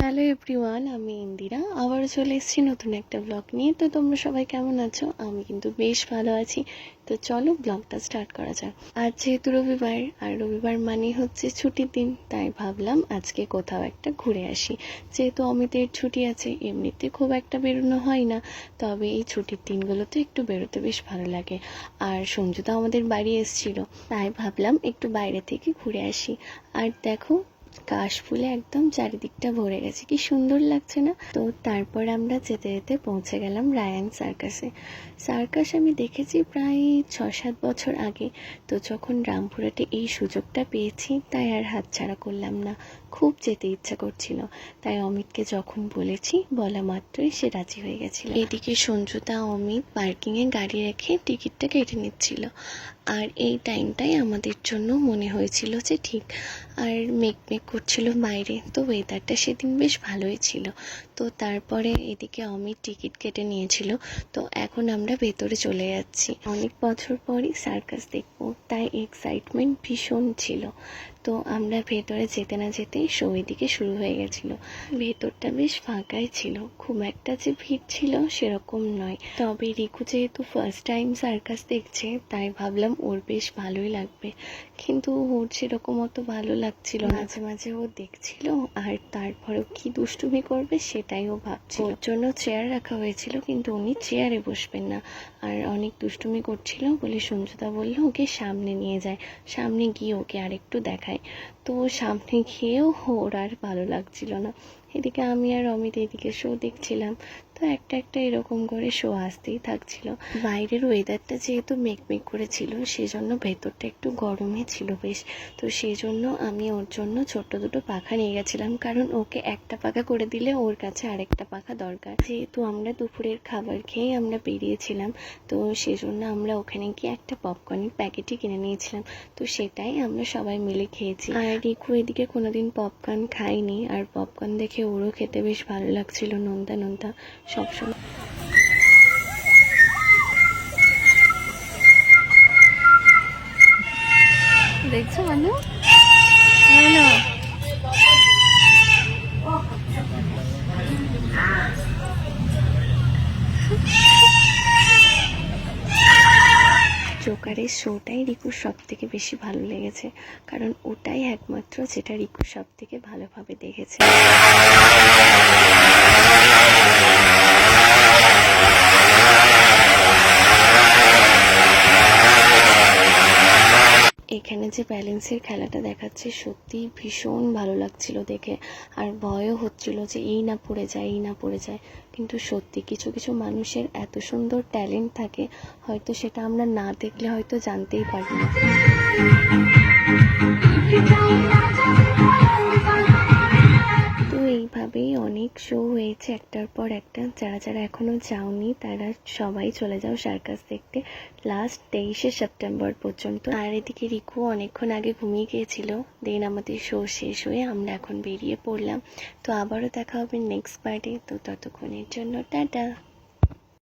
Hello everyone, আমি ইন্দিরা আবারও চলে এসেছি নতুন একটা ব্লগ নিয়ে। তো তোমরা সবাই কেমন আছো? আমি কিন্তু বেশ ভালো আছি। তো চলো ব্লগটা স্টার্ট করা যাক। আজ যেহেতু রবিবার, আর রবিবার মানে হচ্ছে ছুটির দিন, তাই ভাবলাম আজকে কোথাও একটা ঘুরে আসি। যেহেতু অমিতের ছুটি আছে, এমনিতে খুব একটা বেরোনো হয় না, তবে এই ছুটির দিনগুলোতে একটু বেরোতে বেশ ভালো লাগে। আর সঞ্জু তো আমাদের বাড়ি এসেছিল, তাই ভাবলাম একটু বাইরে থেকে ঘুরে আসি। আর দেখো, কাশফুলে একদম চারিদিকটা ভরে গেছে, কি সুন্দর লাগছে না? তো তারপর আমরা যেতে যেতে পৌঁছে গেলাম রায়ান সার্কাসে। সার্কাস আমি দেখেছি প্রায় 6-7 বছর আগে। তো যখন রামপুরহাটে এই সুযোগটা পেয়েছি, তাই আর হাতছাড়া করলাম না। খুব যেতে ইচ্ছা করছিল, তাই অমিতকে যখন বলেছি, বলা মাত্রই সে রাজি হয়ে গেছিল। এদিকে সঞ্জুতা অমিত পার্কিংয়ে গাড়ি রেখে টিকিটটা কেটে নিচ্ছিল। আর এই টাইমটাই আমাদের জন্য মনে হয়েছিল যে ঠিক। আর মেঘ করছিল বাইরে, তো ওয়েদারটা সেদিন বেশ ভালোই ছিল। তো তারপরে এদিকে অমিত টিকিট কেটে নিয়েছিল। তো এখন আমরা ভেতরে চলে যাচ্ছি। অনেক বছর পরই সার্কাস দেখবো, তাই এক্সাইটমেন্ট ভীষণ ছিল। তো আমরা ভেতরে যেতে না যেতেই শো এদিকে শুরু হয়ে গেছিল। ভেতরটা বেশ ফাঁকাই ছিল, খুব একটা যে ভিড় ছিল সেরকম নয়। তবে রিকু যেহেতু ফার্স্ট টাইম সার্কাস দেখছে, তাই ভাবলাম ওর বেশ ভালোই লাগবে। কিন্তু ওর সেরকম অত ভালো লাগছিল না। মাঝে মাঝে ও দেখছিল, আর তারপরেও কি দুষ্টুমি করবে সেটাই ও ভাবছিল। ওর জন্য চেয়ার রাখা হয়েছিল, কিন্তু উনি চেয়ারে বসবেন না। আর অনেক দুষ্টুমি করছিল বলে সঞ্জুদা বললো ওকে সামনে নিয়ে যায়, সামনে গিয়ে ওকে আরেকটু দেখায়। তো সামনে গিয়েও ওর আর ভালো লাগছিল না। এদিকে আমি আর অমিত এদিকে শো দেখছিলাম। তো একটা একটা এরকম করে শো আসতেই থাকছিল। বাইরের ওয়েদারটা যেহেতু মেঘ করেছিল, সেজন্য ভেতরটা একটু গরমই ছিল বেশ। তো সেই জন্য আমি ওর জন্য ছোট্ট দুটো পাখা নিয়ে গেছিলাম, কারণ ওকে একটা পাখা করে দিলে ওর কাছে আরেকটা পাখা দরকার। যেহেতু আমরা দুপুরের খাবার খেয়ে আমরা বেরিয়েছিলাম, তো সেজন্য আমরা ওখানে গিয়ে একটা পপকর্নের প্যাকেটই কিনে নিয়েছিলাম। তো সেটাই আমরা সবাই মিলে খেয়েছি। আর রিকু এদিকে কোনোদিন পপকর্ন খায়নি, আর পপকর্ন দেখে ওরও খেতে বেশ ভালো লাগছিল, নোনতা নোনতা সবসময়। দেখছো মানু? না, জোকারের শোটাই রিকুর সব থেকে বেশি ভালো লেগেছে, কারণ ওটাই একমাত্র যেটা রিকু সব থেকে ভালোভাবে দেখেছে। এখানে যে ব্যালেন্সের খেলাটা দেখাচ্ছে, সত্যি ভীষণ ভালো লাগছিল দেখে। আর ভয়ও হচ্ছিল যে এই না পড়ে যায়, এই না পড়ে যায়। কিন্তু সত্যি কিছু কিছু মানুষের এত সুন্দর ট্যালেন্ট থাকে, হয়তো সেটা আমরা না দেখলে হয়তো জানতেই পারি না। তো এইভাবেই অনেক শো হয়েছে একটার পর একটা। যারা যারা এখনো যাওনি তারা সবাই চলে যাও সার্কাস দেখতে, লাস্ট 23শে সেপ্টেম্বর পর্যন্ত। আর এদিকে রিকু অনেকক্ষণ আগে ঘুমিয়ে গিয়েছিল। দেন আমাদের শো শেষ হয়ে আমরা এখন বেরিয়ে পড়লাম। তো আবারও দেখা হবে নেক্সট পার্টে। তো ততক্ষণের জন্য টাটা।